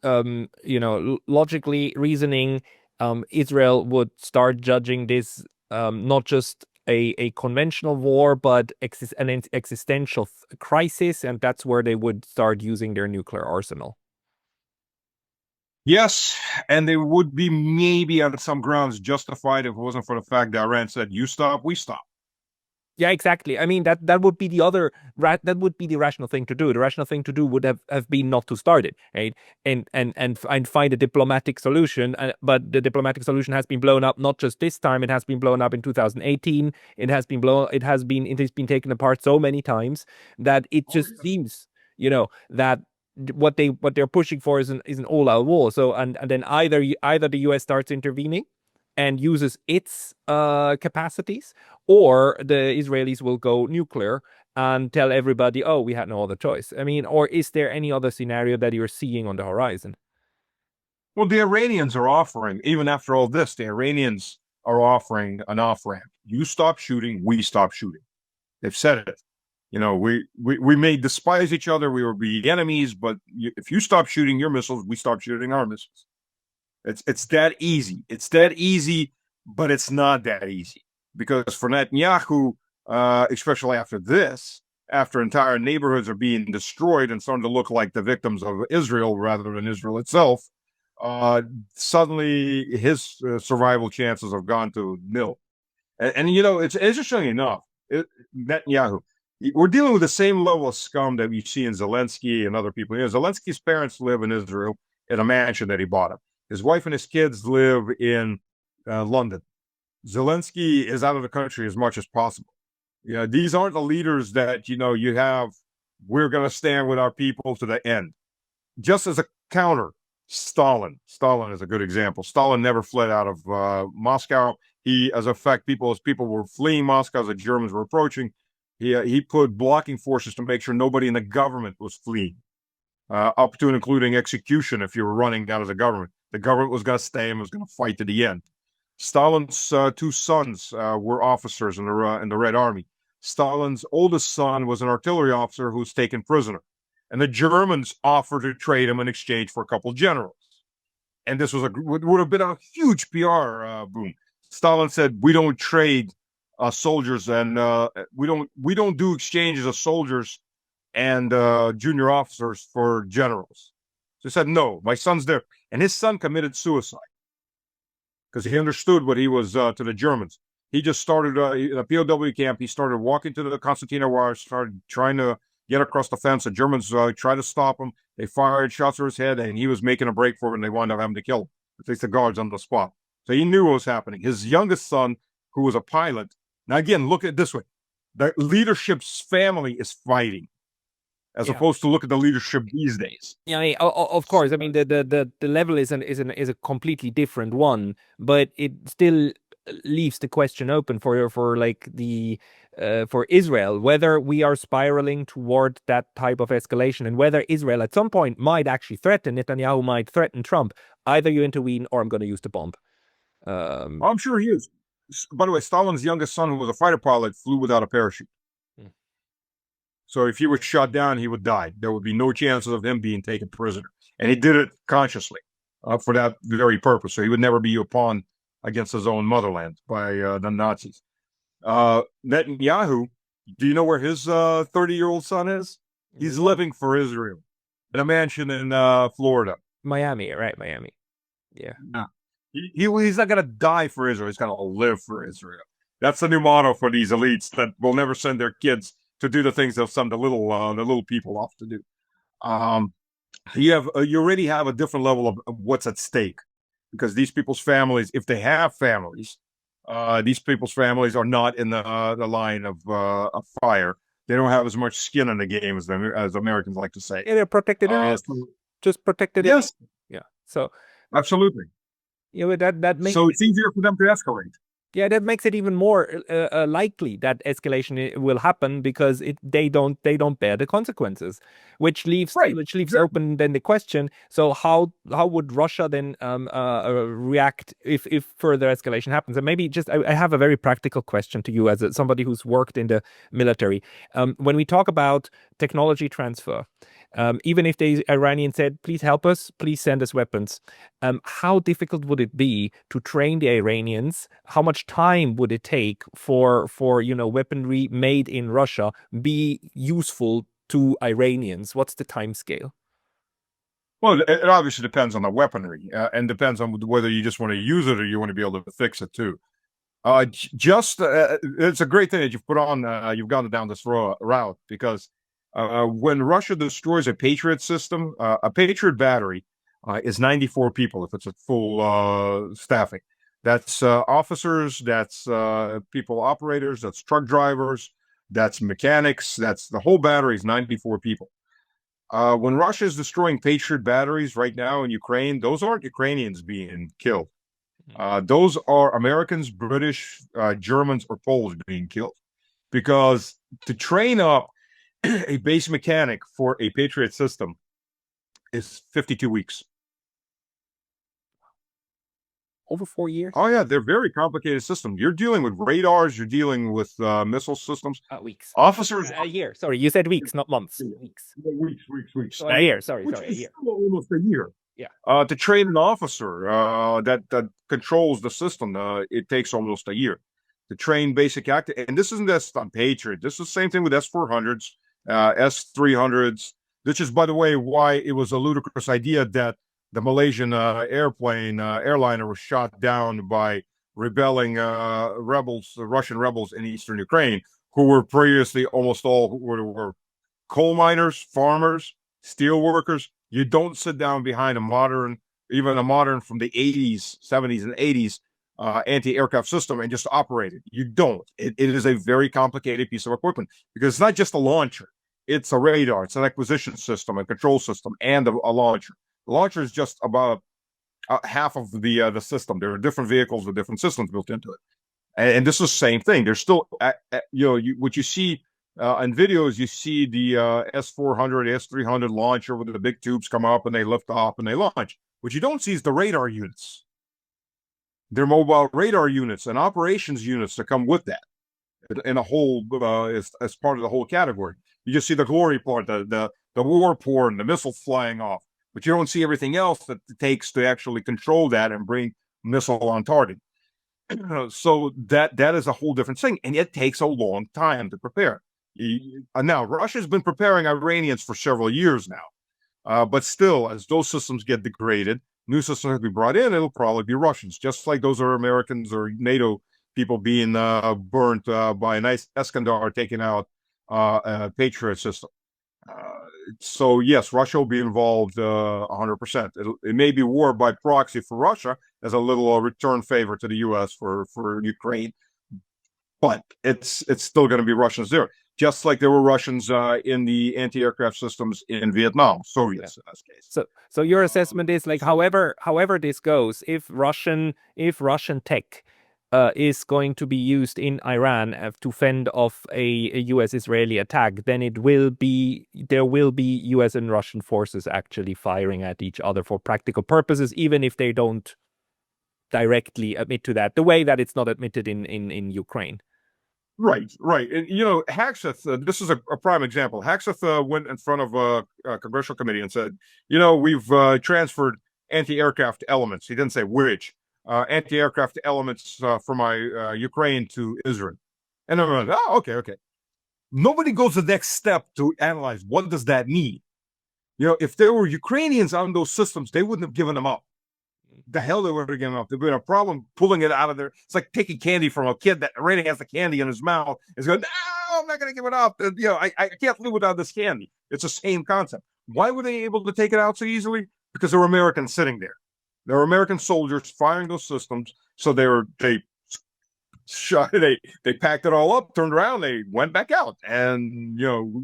logically reasoning, Israel would start judging this not just a conventional war, but an existential crisis, and that's where they would start using their nuclear arsenal. Yes, and they would be maybe on some grounds justified if it wasn't for the fact that Iran said, "You stop, we stop." Yeah, exactly. I mean, that would be that would be the rational thing to do. The rational thing to do would have been not to start it, right? And find a diplomatic solution. But the diplomatic solution has been blown up not just this time. It has been blown up in 2018. It has been taken apart so many times that it just seems, that what they're pushing for is an all-out war. So and then either the US starts intervening and uses its capacities, or the Israelis will go nuclear and tell everybody, oh, we had no other choice. I mean, or is there any other scenario that you're seeing on the horizon? Well, the Iranians are offering, even after all this, the Iranians are offering an off-ramp. You stop shooting, we stop shooting. They've said it. We may despise each other, we will be enemies, but if you stop shooting your missiles, we stop shooting our missiles. It's that easy. It's that easy, but it's not that easy. Because for Netanyahu, especially after entire neighborhoods are being destroyed and starting to look like the victims of Israel rather than Israel itself, suddenly his survival chances have gone to nil. And it's interesting enough, Netanyahu, we're dealing with the same level of scum that you see in Zelensky and other people. Zelensky's parents live in Israel in a mansion that he bought him. His wife and his kids live in London. Zelensky is out of the country as much as possible. These aren't the leaders that, you have, we're going to stand with our people to the end. Just as a counter, Stalin is a good example. Stalin never fled out of Moscow. As a fact, as people were fleeing Moscow, as the Germans were approaching, he put blocking forces to make sure nobody in the government was fleeing, up to and including execution if you were running out of the government. The government was going to stay and was going to fight to the end. Stalin's two sons were officers in the Red Army. Stalin's oldest son was an artillery officer who was taken prisoner. And the Germans offered to trade him in exchange for a couple generals. And this would have been a huge PR boom. Stalin said, "We don't trade soldiers, and we don't do exchanges of soldiers and junior officers for generals." So he said, "No, my son's there." And his son committed suicide because he understood what he was to the Germans. He just started in a POW camp. He started walking to the Constantina wire, started trying to get across the fence. The Germans tried to stop him. They fired shots through his head, and he was making a break for it, and they wound up having to kill him. It takes the guards on the spot. So he knew what was happening. His youngest son, who was a pilot, now again, look at it this way. The leadership's family is fighting, as opposed to look at the leadership these days. Yeah, I mean, of course. I mean, the level is a completely different one, but it still leaves the question open for like for Israel, whether we are spiraling toward that type of escalation, and whether Israel at some point might actually threaten Netanyahu, might threaten Trump. Either you intervene, or I'm going to use the bomb. I'm sure he is. By the way, Stalin's youngest son, who was a fighter pilot, flew without a parachute. So if he was shot down, he would die. There would be no chances of him being taken prisoner. And he did it consciously for that very purpose. So he would never be a pawn against his own motherland by the Nazis. Netanyahu, do you know where his 30-year-old son is? He's living for Israel in a mansion in Florida. Miami, right? Miami. Yeah. He's not going to die for Israel. He's going to live for Israel. That's the new motto for these elites that will never send their kids to do the things they'll send the little people off to do. You already have a different level of what's at stake, because these people's families, if they have families, these people's families are not in the line of fire. They don't have as much skin in the game as Americans like to say. Yeah, they're protected areas. Just protected. Yes. Yeah. So absolutely. That makes so it's easier for them to escalate. Yeah, that makes it even more likely that escalation will happen, because they don't bear the consequences, which leaves open then the question. So how would Russia then react if further escalation happens? And maybe just I have a very practical question to you as somebody who's worked in the military. When we talk about technology transfer, Even if the Iranians said, please help us, please send us weapons, how difficult would it be to train the Iranians? How much time would it take for weaponry made in Russia be useful to Iranians? What's the time scale? Well, it obviously depends on the weaponry, and depends on whether you just want to use it or you want to be able to fix it too. It's a great thing that you've put on. You've gone down this route because when Russia destroys a Patriot system, a Patriot battery is 94 people if it's a full staffing. That's officers, that's people operators, that's truck drivers, that's mechanics, that's the whole battery is 94 people. When Russia is destroying Patriot batteries right now in Ukraine, those aren't Ukrainians being killed. Those are Americans, British, Germans, or Poles being killed. Because to train up a base mechanic for a Patriot system is 52 weeks. Over 4 years? Oh, yeah, they're very complicated systems. You're dealing with radars, you're dealing with missile systems. Weeks. Officers. A year. Sorry, you said weeks, not months. Weeks. Weeks. So a year, sorry, Which a is year. Almost a year. Yeah. To train an officer that controls the system, it takes almost a year. To train basic active, and this isn't just on Patriot. This is the same thing with S-400s, S-300s. Which is, by the way, why it was a ludicrous idea that the Malaysian airliner was shot down by rebelling rebels, Russian rebels in eastern Ukraine, who were previously almost all were coal miners, farmers, steel workers. You don't sit down behind even a modern from the 80s, 70s, and 80s anti-aircraft system and just operate it. You don't. It is a very complicated piece of equipment because it's not just a launcher. It's a radar. It's an acquisition system, a control system, and a launcher. The launcher is just about half of the system. There are different vehicles with different systems built into it, and this is the same thing. There's still, what you see in videos, you see the S-400, S-300 launcher with the big tubes come up and they lift off and they launch. What you don't see is the radar units. They're mobile radar units and operations units that come with that in a whole as part of the whole category. You just see the glory part, the war porn, the missiles flying off, but you don't see everything else that it takes to actually control that and bring missile on target. So that is a whole different thing, and it takes a long time to prepare. Now, Russia's been preparing Iranians for several years now, but still, as those systems get degraded, new systems have to be brought in. It'll probably be Russians, just like those are Americans or NATO people being burnt by a nice Iskander taking out a Patriot system. So yes, Russia will be involved 100%. It may be war by proxy for Russia as a little return favor to the U.S. for Ukraine, but it's still going to be Russians there, just like there were Russians in the anti-aircraft systems in Vietnam, Soviets in this case. So your assessment is like, however this goes, if Russian tech is going to be used in Iran to fend off a U.S.-Israeli attack, then there will be U.S. and Russian forces actually firing at each other for practical purposes, even if they don't directly admit to that, the way that it's not admitted in Ukraine. Right. And, Haxeth, this is a prime example. Haxeth went in front of a congressional committee and said, we've transferred anti-aircraft elements. He didn't say which. Anti-aircraft elements from Ukraine to Israel. And everyone, okay. Nobody goes the next step to analyze what does that mean. If there were Ukrainians on those systems, they wouldn't have given them up. The hell they would have given up. There'd been a problem pulling it out of there. It's like taking candy from a kid that already has the candy in his mouth. Is going, no, I'm not going to give it up. I can't live without this candy. It's the same concept. Why were they able to take it out so easily? Because there were Americans sitting there. There were American soldiers firing those systems. So they packed it all up, turned around, they went back out. And,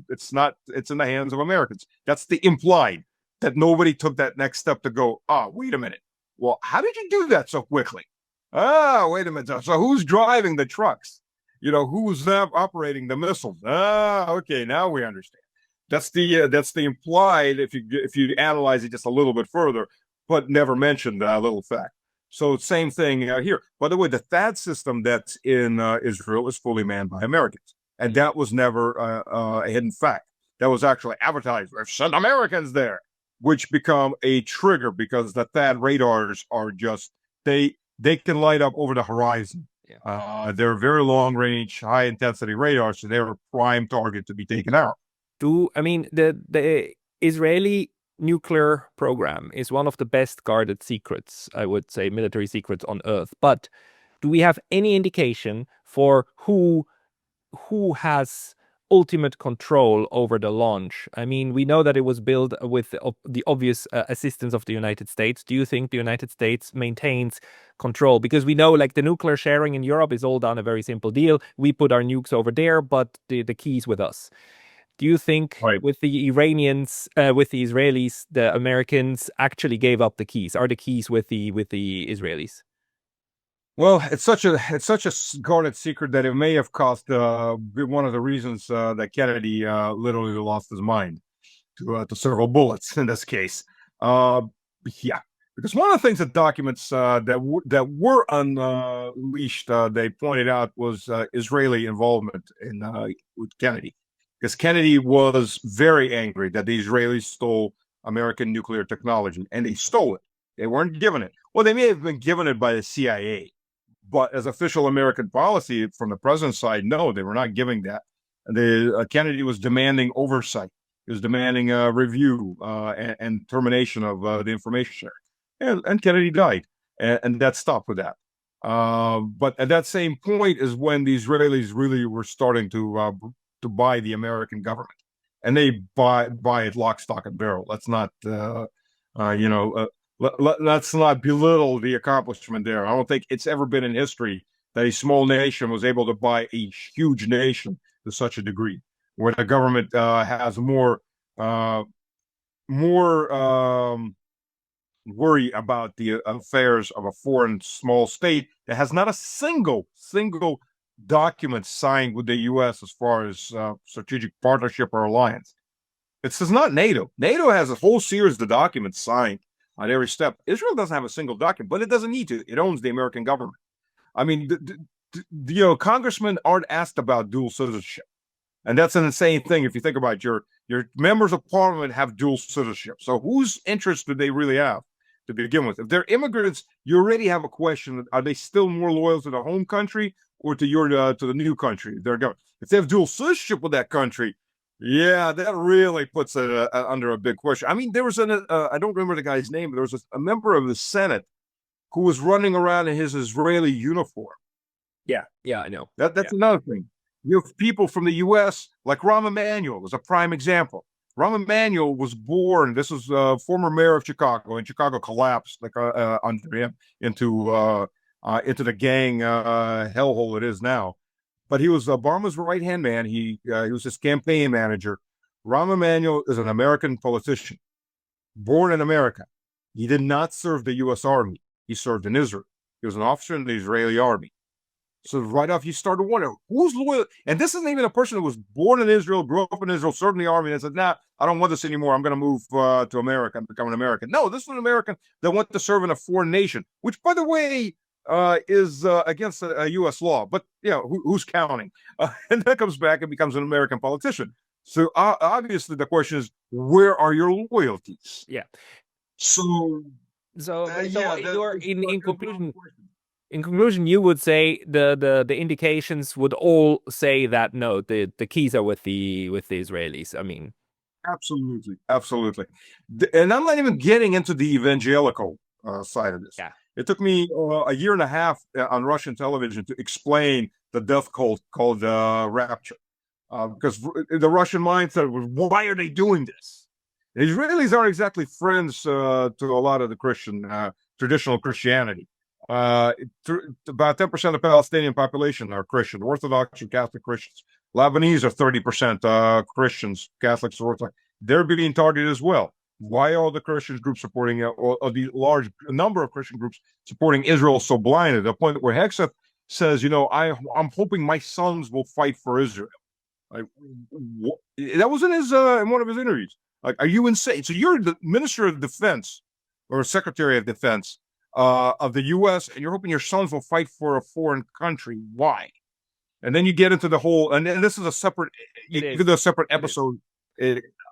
it's in the hands of Americans. That's the implied, that nobody took that next step to go, wait a minute. Well, how did you do that so quickly? Wait a minute. So who's driving the trucks? Who's operating the missiles? Okay, now we understand. That's the implied if you analyze it just a little bit further, but never mentioned a little fact. So same thing here. By the way, the THAAD system that's in Israel is fully manned by Americans, and that was never a hidden fact. that was actually advertised. We've sent Americans there, which become a trigger because the THAAD radars are just they can light up over the horizon. Yeah. They're very long range, high intensity radars, so they're a prime target to be taken out. The Israeli nuclear program is one of the best guarded secrets, I would say, military secrets on Earth. But do we have any indication for who has ultimate control over the launch? I mean, we know that it was built with the obvious assistance of the United States. Do you think the United States maintains control? Because we know, like, the nuclear sharing in Europe is all done a very simple deal. We put our nukes over there, but the keys with us. Do you think Right. with the Iranians, with the Israelis, the Americans actually gave up the keys? Are the keys with the Israelis? Well, it's such a guarded secret that it may have cost one of the reasons that Kennedy literally lost his mind to several bullets in this case. Yeah, because one of the things that documents that were unleashed, they pointed out, was Israeli involvement in with Kennedy, because Kennedy was very angry that the Israelis stole American nuclear technology, and they stole it. They weren't given it. Well, they may have been given it by the CIA, but as official American policy from the president's side, no, they were not giving that. Kennedy was demanding oversight. He was demanding review and termination of the information share. And Kennedy died, and that stopped with that. But at that same point is when the Israelis really were starting to buy the American government, and they buy it lock, stock, and barrel. Let's not let's not belittle the accomplishment there. I don't think it's ever been in history that a small nation was able to buy a huge nation to such a degree, where the government has more worry about the affairs of a foreign small state that has not a single document signed with the U.S. as far as strategic partnership or alliance. This is not NATO. NATO has a whole series of documents signed on every step. Israel doesn't have a single document, but it doesn't need to. It owns the American government. I mean, congressmen aren't asked about dual citizenship, and that's an insane thing if you think about your members of parliament have dual citizenship. So whose interest do they really have to begin with? If they're immigrants, you already have a question: are they still more loyal to the home country or to the new country they're going? If they have dual citizenship with that country, yeah, that really puts it under a big question. I mean, there was I don't remember the guy's name, but there was a member of the Senate who was running around in his Israeli uniform. Yeah, I know. That's another thing. You have people from the U.S., like Rahm Emanuel was a prime example. Rahm Emanuel was born, this was former mayor of Chicago, and Chicago collapsed under him into the gang hellhole it is now. But he was Obama's right-hand man. He was his campaign manager. Rahm Emanuel is an American politician, born in America. He did not serve the U.S. Army. He served in Israel. He was an officer in the Israeli army. So right off, you start to wonder, who's loyal? And this isn't even a person who was born in Israel, grew up in Israel, served in the army, and said, nah, I don't want this anymore. I'm going to move to America and become an American. No, this is an American that went to serve in a foreign nation, which, by the way, is against a U.S. law. But, who's counting? And then comes back and becomes an American politician. So obviously the question is, where are your loyalties? Yeah. So you're in conclusion. In conclusion, you would say the indications would all say that no, the keys are with the Israelis. I mean, absolutely. And I'm not even getting into the evangelical side of this. Yeah. It took me a year and a half on Russian television to explain the death cult called rapture, because the Russian mindset was, why are they doing this? The Israelis aren't exactly friends to a lot of the Christian traditional Christianity. About 10% of the Palestinian population are Christian, Orthodox and Catholic Christians. Lebanese are 30% Christians, Catholics, Orthodox. They're being targeted as well. Why are the Christian groups supporting, or the large number of Christian groups supporting Israel so blind, to the point where Hegseth says, I'm hoping my sons will fight for Israel. Like, that was in one of his interviews. Like, are you insane? So you're the Minister of Defense or Secretary of Defense of the U.S., and you're hoping your sons will fight for a foreign country. Why? And then you get into the whole, and this is a separate, you do a separate episode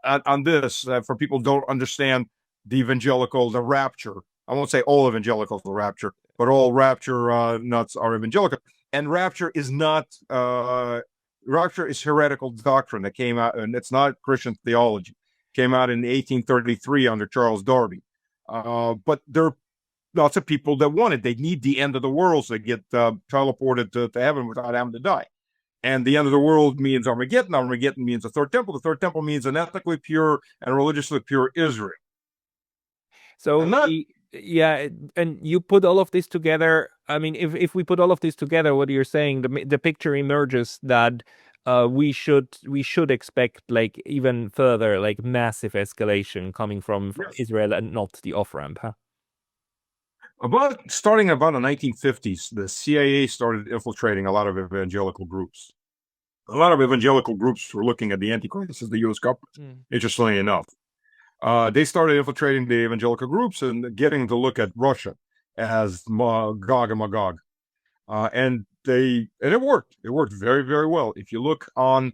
on this, for people who don't understand the rapture. I won't say all evangelicals are rapture, but all rapture nuts are evangelical. And rapture is not rapture is heretical doctrine that came out, and it's not Christian theology. Came out in 1833 under Charles Darby. But there are lots of people that want it. They need the end of the world so they get teleported to heaven without having to die. And the end of the world means Armageddon. Armageddon means the third temple. The third temple means an ethnically pure and religiously pure Israel. So yeah, and you put all of this together. I mean, if we put all of this together, what you're saying, the picture emerges that we should expect like even further like massive escalation coming from Israel and not the off ramp, huh? Starting about the 1950s, the CIA started infiltrating a lot of evangelical groups. A lot of evangelical groups were looking at the Antichrist as the U.S. government, interestingly enough. They started infiltrating the evangelical groups and getting to look at Russia as Gog and Magog. And it worked. It worked very, very well. If you look on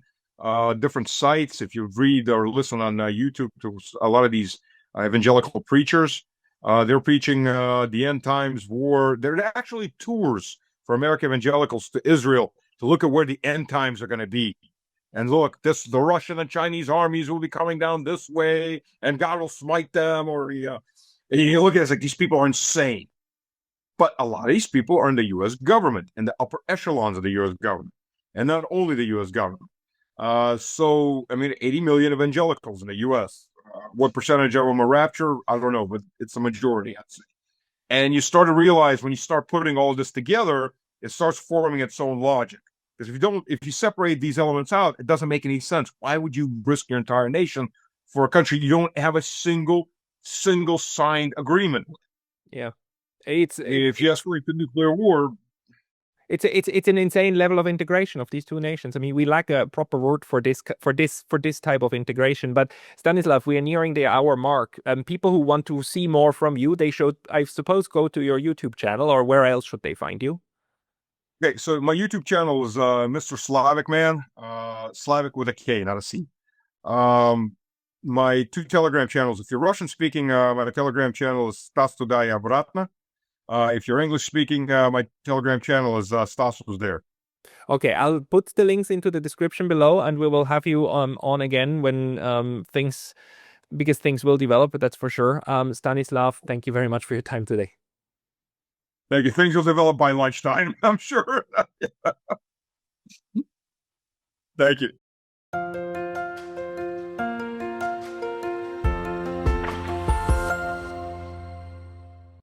different sites, if you read or listen on YouTube to a lot of these evangelical preachers, they're preaching the end times war. There are actually tours for American evangelicals to Israel to look at where the end times are going to be. And look, the Russian and Chinese armies will be coming down this way, and God will smite them. Or and you look at it, it's like these people are insane. But a lot of these people are in the U.S. government, in the upper echelons of the U.S. government, and not only the U.S. government. So, I mean, 80 million evangelicals in the U.S. What percentage of them are rapture? I don't know, but it's a majority, I'd say. And you start to realize when you start putting all this together, it starts forming its own logic. Because if you separate these elements out, it doesn't make any sense. Why would you risk your entire nation for a country you don't have a single signed agreement with? Yeah, if you escalate the nuclear war, it's an insane level of integration of these two nations. I mean, we lack a proper word for this type of integration. But Stanislav, we are nearing the hour mark. People who want to see more from you, they should, I suppose, go to your YouTube channel, or where else should they find you? Okay, so my YouTube channel is Mr. Slavic Man, Slavic with a K, not a C. My two Telegram channels. If you're Russian speaking, my Telegram channel is Stas Tudaya Obratna. If you're English speaking, my Telegram channel is Stas was there. Okay, I'll put the links into the description below, and we will have you on again when things will develop. That's for sure. Stanislav, thank you very much for your time today. Thank you. Things will develop by lunchtime, I'm sure. Thank you.